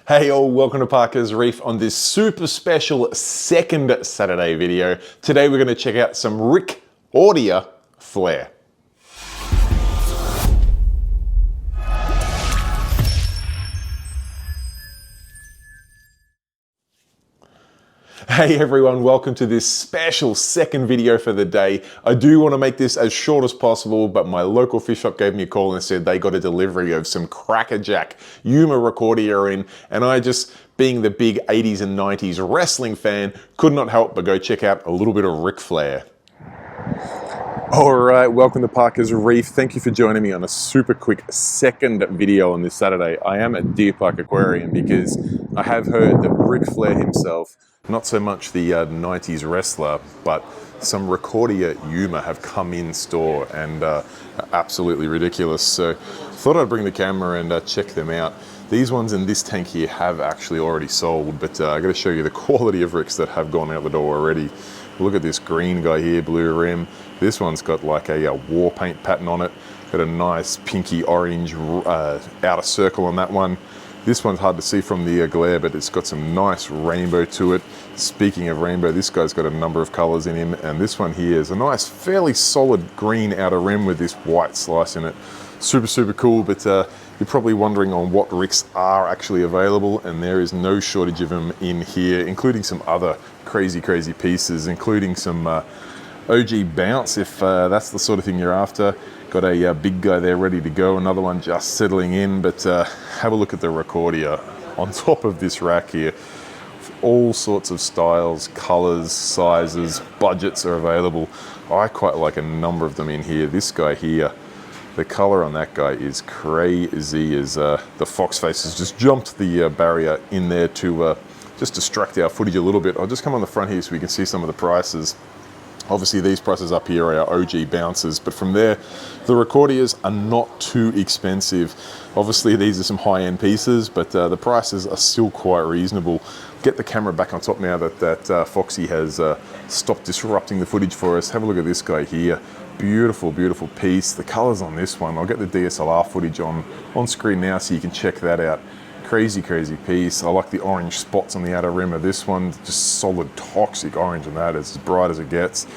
Hey all, welcome to Parker's Reef on this super special second Saturday video. Today we're going to check out some Ric-ordea Flair. Hey everyone, welcome to this special second video for the day. I do want to make this as short as possible, but my local fish shop gave me a call and said they got a delivery of some crackerjack Yuma Ricordea in, and I just, being the big 80s and 90s wrestling fan, could not help but go check out a little bit of Ric Flair. All right, welcome to Parker's Reef. Thank you for joining me on a super quick second video on this Saturday. I am at Deer Park Aquarium because I have heard that Ric Flair himself, not so much the 90s wrestler, but some Ricordea Yuma have come in store and absolutely ridiculous. So thought I'd bring the camera and check them out. These ones in this tank here have actually already sold, but I got to show you the quality of Rics that have gone out the door already. Look at this green guy here, blue rim. This one's got like a war paint pattern on it. Got a nice pinky orange outer circle on that one. This one's hard to see from the glare, but it's got some nice rainbow to it. Speaking of rainbow, this guy's got a number of colors in him, and this one here is a nice, fairly solid green outer rim with this white slice in it. Super, super cool, but you're probably wondering on what Rics are actually available, and there is no shortage of them in here, including some other crazy, crazy pieces, including some OG bounce, if that's the sort of thing you're after. Got a big guy there ready to go, another one just settling in, but have a look at the Ricordea on top of this rack here. All sorts of styles, colors, sizes, budgets are available. I quite like a number of them in here. This guy here, the color on that guy is crazy, as the fox face has just jumped the barrier in there to just distract our footage a little bit. I'll just come on the front here so we can see some of the prices. Obviously these prices up here are our OG bounces, but from there, the Ricordeas are not too expensive. Obviously these are some high-end pieces, but the prices are still quite reasonable. Get the camera back on top now that Foxy has stopped disrupting the footage for us. Have a look at this guy here. Beautiful, beautiful piece. The colors on this one, I'll get the DSLR footage on screen now so you can check that out. Crazy, crazy piece. I like the orange spots on the outer rim of this one. Just solid toxic orange on that. It's as bright as it gets.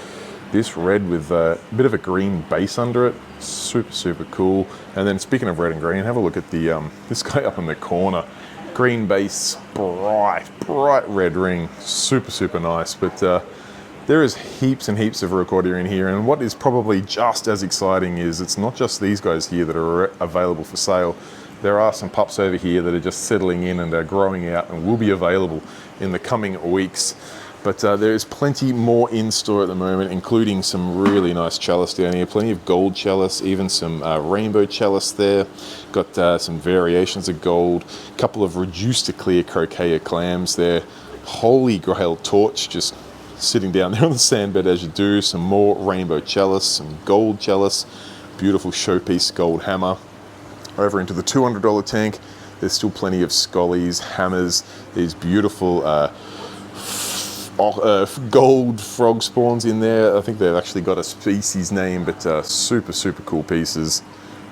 This red with a bit of a green base under it. Super, super cool. And then speaking of red and green, have a look at the this guy up in the corner. Green base, bright red ring. Super, super nice. But there is heaps and heaps of Ricordea in here. And what is probably just as exciting is it's not just these guys here that are available for sale. There are some pups over here that are just settling in and are growing out and will be available in the coming weeks. But there's plenty more in store at the moment, including some really nice chalice down here. Plenty of gold chalice, even some rainbow chalice there. Got some variations of gold. A couple of reduced to clear croquet clams there. Holy Grail torch just sitting down there on the sandbed as you do. Some more rainbow chalice, some gold chalice. Beautiful showpiece gold hammer. Over into the $200 tank, there's still plenty of scollies, hammers, these beautiful gold frog spawns in there. I think they've actually got a species name, but super, super cool pieces.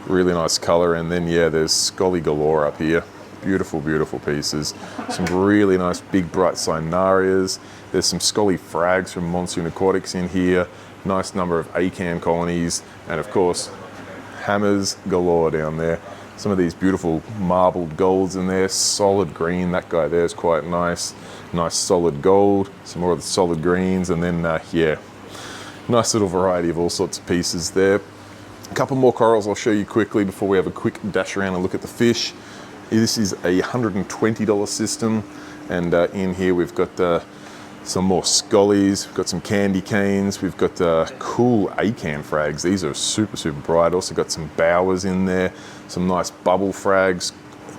Really nice color. And then, yeah, there's scolly galore up here. Beautiful, beautiful pieces. Some really nice big bright Cynarias. There's some scolly frags from Monsoon Aquatics in here. Nice number of acan colonies. And of course, hammers galore down there. Some of these beautiful marbled golds in there, solid green. That guy there is quite nice. Nice solid gold, some more of the solid greens, and then, yeah, nice little variety of all sorts of pieces there. A couple more corals I'll show you quickly before we have a quick dash around and look at the fish. This is a $120 system, and in here we've got some more scollies, we've got some candy canes, we've got cool acan frags. These are super, super bright. Also got some bowers in there, some nice bubble frags,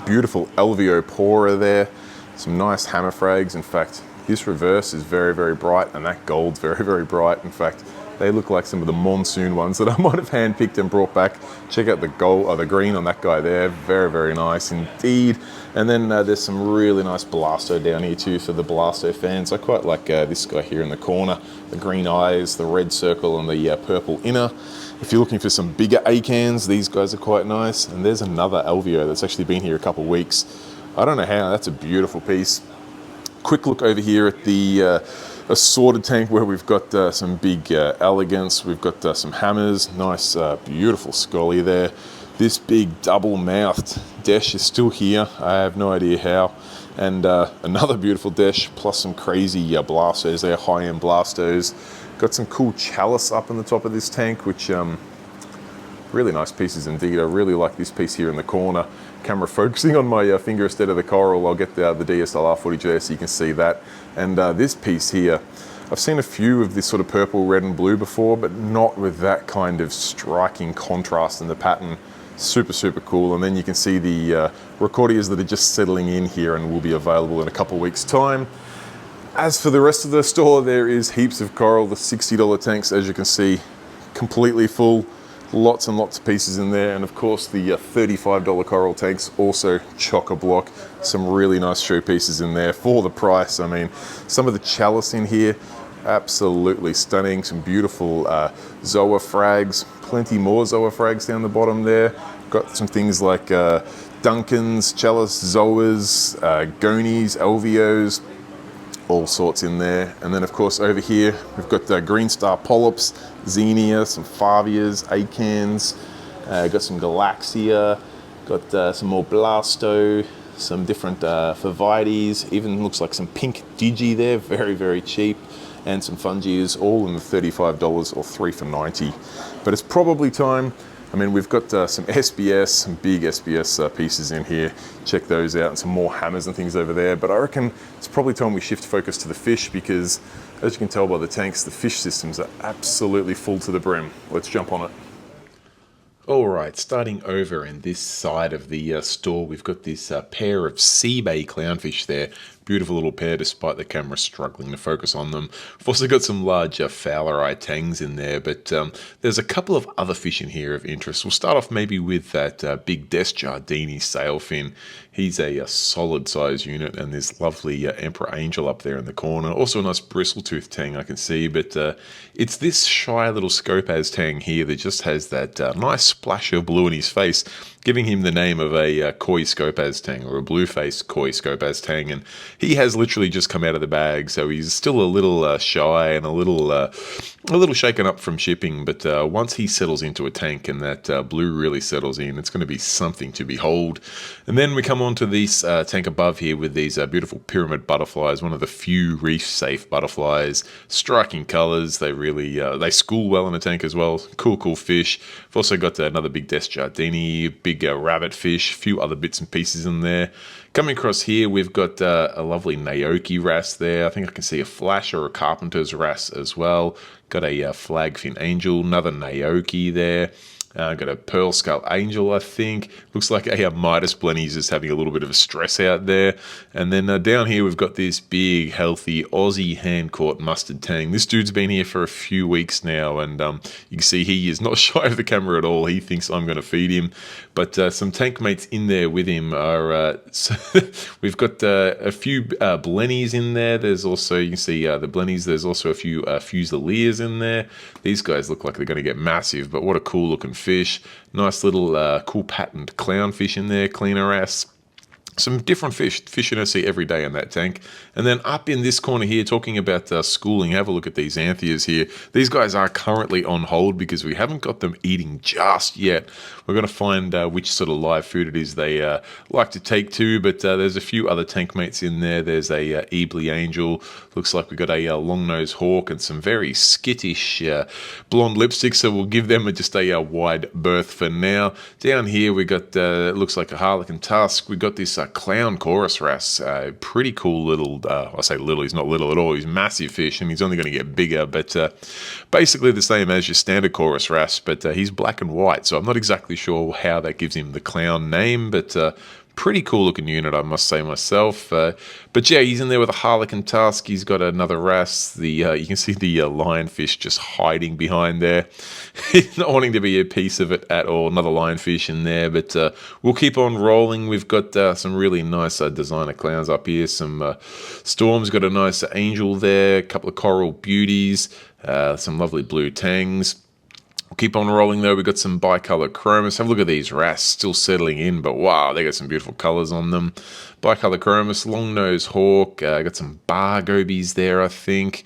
beautiful alveopora there, some nice hammer frags. In fact, this reverse is very, very bright, and that gold's very, very bright. In fact, they look like some of the monsoon ones that I might have handpicked and brought back. Check out the gold or the green on that guy there. Very, very nice indeed. And then there's some really nice Blasto down here too for the Blasto fans. I quite like this guy here in the corner. The green eyes, the red circle, and the purple inner. If you're looking for some bigger acans, these guys are quite nice. And there's another alveo that's actually been here a couple of weeks. I don't know how, that's a beautiful piece. Quick look over here at the assorted tank where we've got some big elegance, we've got some hammers, nice beautiful scully there. This big double-mouthed desh is still here, I have no idea how. And another beautiful desh, plus some crazy blastos there, high-end blastos. Got some cool chalice up on the top of this tank, which really nice pieces indeed. I really like this piece here in the corner. Camera focusing on my finger instead of the coral. I'll get the DSLR footage there so you can see that. And this piece here, I've seen a few of this sort of purple, red and blue before, but not with that kind of striking contrast in the pattern. Super, super cool. And then you can see the Ricordeas that are just settling in here and will be available in a couple of weeks' time. As for the rest of the store, there is heaps of coral. The $60 tanks, as you can see, completely full. Lots and lots of pieces in there. And of course, the $35 coral tanks, also chock-a-block. Some really nice show pieces in there for the price. I mean, some of the chalice in here, absolutely stunning. Some beautiful Zoa frags, plenty more Zoa frags down the bottom there. Got some things like Duncans, chalice, Zoas, Gonies, Alveos, all sorts in there. And then of course over here we've got Green Star polyps, Xenia, some Favias, Acans, got some Galaxia, got some more Blasto, some different Favites, even looks like some pink Digi there, very, very cheap, and some Fungias, all in the $35 or 3 for $90. But it's probably time. I mean, we've got some SBS, some big SBS pieces in here. Check those out, and some more hammers and things over there. But I reckon it's probably time we shift focus to the fish, because as you can tell by the tanks, the fish systems are absolutely full to the brim. Let's jump on it. All right, starting over in this side of the store, we've got this pair of sea bay clownfish there. Beautiful little pair, despite the camera struggling to focus on them. We've also got some large Fowler-eye tangs in there, but there's a couple of other fish in here of interest. We'll start off maybe with that big Desjardins sailfin. He's a solid size unit, and this lovely Emperor Angel up there in the corner. Also a nice bristletooth tang I can see, but it's this shy little Scopaz tang here that just has that nice splash of blue in his face, giving him the name of a koi Scopaz tang, or a blue-faced koi Scopaz tang. And he has literally just come out of the bag, so he's still a little shy and a little shaken up from shipping. But once he settles into a tank and that blue really settles in, it's going to be something to behold. And then we come on to this tank above here with these beautiful pyramid butterflies, one of the few reef-safe butterflies. Striking colours. They really they school well in a tank as well. Cool fish. We've also got another big Desjardins, big rabbit fish, a few other bits and pieces in there. Coming across here, we've got a lovely Naoki wrasse there. I think I can see a flash or a carpenter's wrasse as well. Got a flagfin angel, another Naoki there. Got a pearl skull angel, I think. Looks like a Midas Blennies is having a little bit of a stress out there. And then down here we've got this big, healthy Aussie hand-caught mustard tang. This dude's been here for a few weeks now, and you can see he is not shy of the camera at all. He thinks I'm going to feed him. But some tank mates in there with him are... we've got a few Blennies in there. There's also, you can see the Blennies. There's also a few Fusiliers in there. These guys look like they're going to get massive, but what a cool looking fish. Nice little cool patterned clownfish in there, cleaner ass. Some different fish you don't see every day in that tank. And then up in this corner here, talking about schooling, have a look at these Anthias here. These guys are currently on hold because we haven't got them eating just yet. We're going to find which sort of live food it is they like to take to, but there's a few other tank mates in there. There's a Ebly Angel. Looks like we've got a long-nosed hawk and some very skittish blonde lipstick, so we'll give them just a wide berth for now. Down here we got, looks like a Harlequin tusk. We got this clown chorus wrasse, pretty cool little, I say little, he's not little at all, he's a massive fish, and he's only going to get bigger, but basically the same as your standard chorus wrasse, but he's black and white, so I'm not exactly sure how that gives him the clown name, but pretty cool looking unit, I must say myself. But yeah, he's in there with a Harlequin tusk. He's got another wrasse. You can see the lionfish just hiding behind there. He's not wanting to be a piece of it at all. Another lionfish in there, but we'll keep on rolling. We've got some really nice designer clowns up here. Some Storm's got a nice angel there. A couple of coral beauties. Some lovely blue tangs. Keep on rolling though, we've got some bicolor chromis. Have a look at these wrasse still settling in, but wow, they got some beautiful colors on them. Bicolor chromis, long-nosed hawk, got some bar gobies there, I think.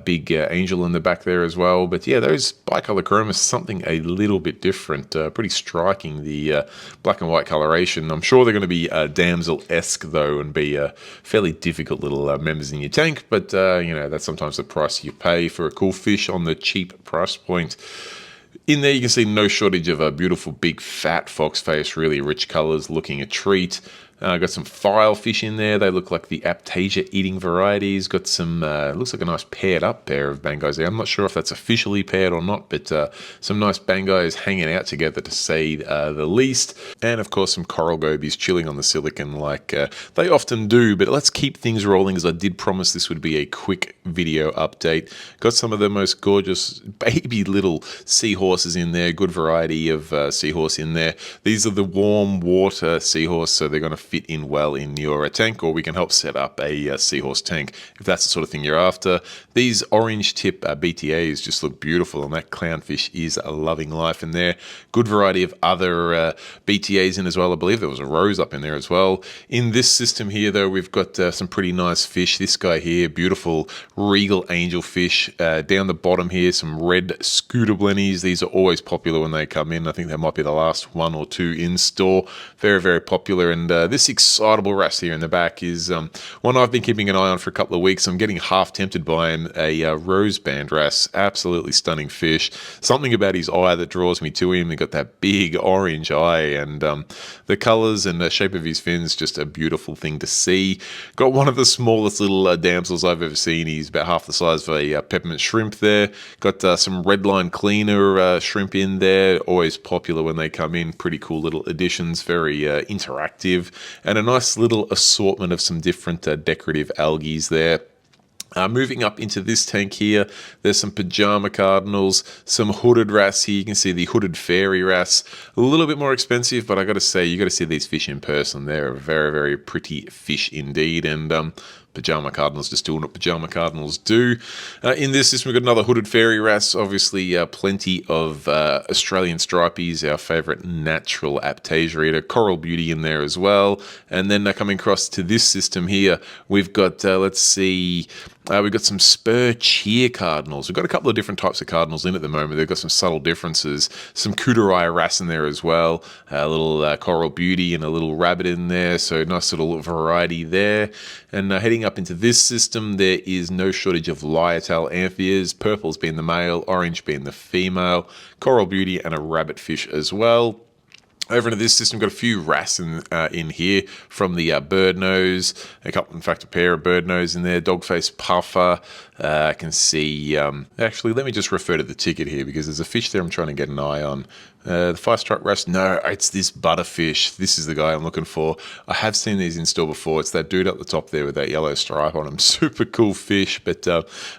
Big angel in the back there as well. But yeah, those bicolor chromis, something a little bit different. Pretty striking, the black and white coloration. I'm sure they're going to be damsel-esque though, and be fairly difficult little members in your tank. But you know, that's sometimes the price you pay for a cool fish on the cheap price point. In there, you can see no shortage of a beautiful, big, fat fox face, really rich colors, looking a treat. Got some file fish in there. They look like the Aptasia eating varieties. Got some, looks like a nice paired up pair of bangos there. I'm not sure if that's officially paired or not, but some nice bangos hanging out together to say the least. And of course, some coral gobies chilling on the silicon like they often do. But let's keep things rolling, as I did promise this would be a quick video update. Got some of the most gorgeous baby little seahorses in there. Good variety of seahorse in there. These are the warm water seahorse, so they're going to fit in well in your tank, or we can help set up a seahorse tank if that's the sort of thing you're after. These orange tip BTAs just look beautiful, and that clownfish is loving life in there. Good variety of other BTAs in as well. I believe there was a rose up in there as well. In this system here though, we've got some pretty nice fish. This guy here, beautiful regal angelfish. Down the bottom here, some red scooter blennies. These are always popular when they come in. I think they might be the last one or two in store. Very, very popular. And this excitable wrasse here in the back is one I've been keeping an eye on for a couple of weeks. I'm getting half tempted by him. A rose band wrasse, absolutely stunning fish. Something about his eye that draws me to him. He got that big orange eye, and the colors and the shape of his fins, just a beautiful thing to see. Got one of the smallest little damsels I've ever seen. He's about half the size of a peppermint shrimp there. Got some redline cleaner shrimp in there. Always popular when they come in. Pretty cool little additions. Very interactive. And a nice little assortment of some different decorative algae there. Moving up into this tank here, there's some pajama cardinals, some hooded wrasse here. You can see the hooded fairy wrasse, a little bit more expensive, but I got to say, you got to see these fish in person. They're very, very pretty fish indeed. And pajama cardinals just doing what pajama cardinals do. In this system, we've got another hooded fairy wrasse. Obviously, plenty of Australian stripies, our favourite natural Aptasia eater. Coral beauty in there as well. And then coming across to this system here, we've got, let's see, we've got some spur cheer cardinals. We've got a couple of different types of cardinals in at the moment. They've got some subtle differences. Some Kuterai wrasse in there as well. A little coral beauty and a little rabbit in there. So nice little variety there. And heading up into this system, there is no shortage of Lyotell amphias. Purple's being the male, orange being the female. Coral beauty and a rabbit fish as well. Over into this system, got a few wrasse in here from the bird nose. A couple, in fact, a pair of bird nose in there. Dogface puffer. I can see. Actually, let me just refer to the ticket here because there's a fish there I'm trying to get an eye on. The 5-stripe wrasse. No, it's this butterfish. This is the guy I'm looking for. I have seen these in store before. It's that dude up the top there with that yellow stripe on him. Super cool fish, but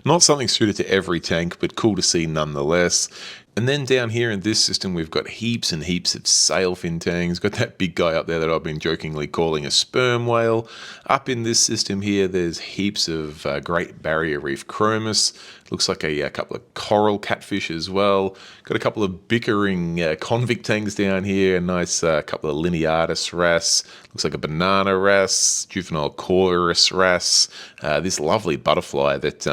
not something suited to every tank, but cool to see nonetheless. And then down here in this system, we've got heaps and heaps of sailfin tangs. Got that big guy up there that I've been jokingly calling a sperm whale. Up in this system here, there's heaps of Great Barrier Reef chromis. Looks like a couple of coral catfish as well. Got a couple of bickering convict tangs down here. A nice couple of lineatus wrasse. Looks like a banana wrasse. Juvenile chorus wrasse. This lovely butterfly that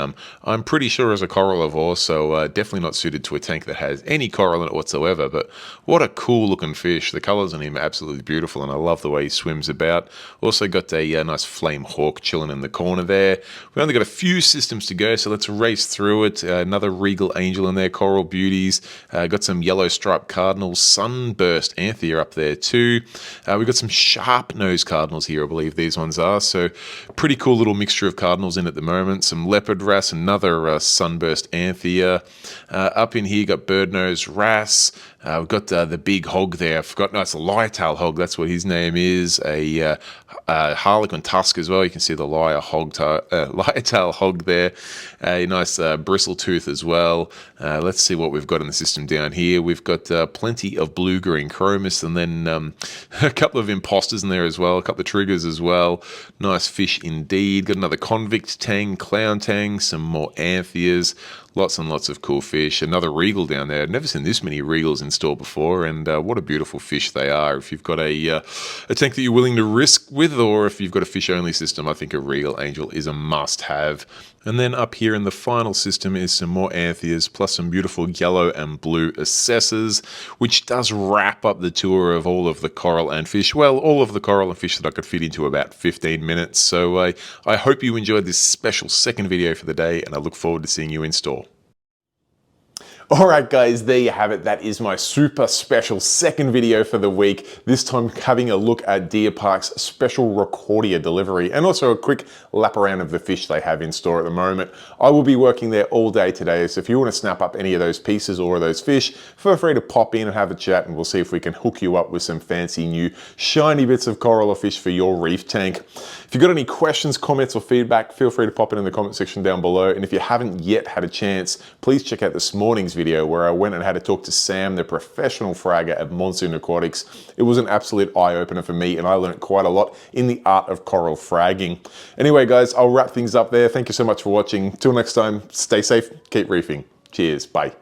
I'm pretty sure is a coralivore, so definitely not suited to a tank that has any coral in it whatsoever. But what a cool looking fish. The colors on him are absolutely beautiful, and I love the way he swims about. Also got a nice flame hawk chilling in the corner there. We've only got a few systems to go, so let's race through it. Another regal angel in there, coral beauties. Got some yellow striped cardinals, sunburst anthea up there too. We've got some sharp nose cardinals here, I believe these ones are. So pretty cool little mixture of cardinals in at the moment. Some leopard wrasse, another sunburst anthea. Up in here got bird nose wrasse. We've got the big hog there. I forgot, no, it's a lyre-tail hog. That's what his name is. A harlequin tusk as well. You can see the lyre-tail hog there. A nice bristle tooth as well. Let's see what we've got in the system down here. We've got plenty of blue-green chromis, and then a couple of imposters in there as well, a couple of triggers as well. Nice fish indeed. Got another convict tang, clown tang, some more anthias. Lots and lots of cool fish. Another regal down there. I've never seen this many regals in store before, and what a beautiful fish they are. If you've got a tank that you're willing to risk with, or if you've got a fish-only system, I think a regal angel is a must-have. And then up here in the final system is some more anthias, plus some beautiful yellow and blue assessors, which does wrap up the tour of all of the coral and fish. Well, all of the coral and fish that I could fit into about 15 minutes. So I hope you enjoyed this special second video for the day, and I look forward to seeing you in store. Alright guys, there you have it. That is my super special second video for the week. This time having a look at Deer Park's special Ricordea delivery, and also a quick lap around of the fish they have in store at the moment. I will be working there all day today, so if you want to snap up any of those pieces or those fish, feel free to pop in and have a chat, and we'll see if we can hook you up with some fancy new shiny bits of coral or fish for your reef tank. If you've got any questions, comments or feedback, feel free to pop it in the comment section down below. And if you haven't yet had a chance, please check out this morning's video where I went and had to talk to Sam, the professional fragger at Monsoon Aquatics. It was an absolute eye-opener for me, and I learned quite a lot in the art of coral fragging. Anyway guys, I'll wrap things up there. Thank you so much for watching. Till next time, stay safe, keep reefing. Cheers, bye.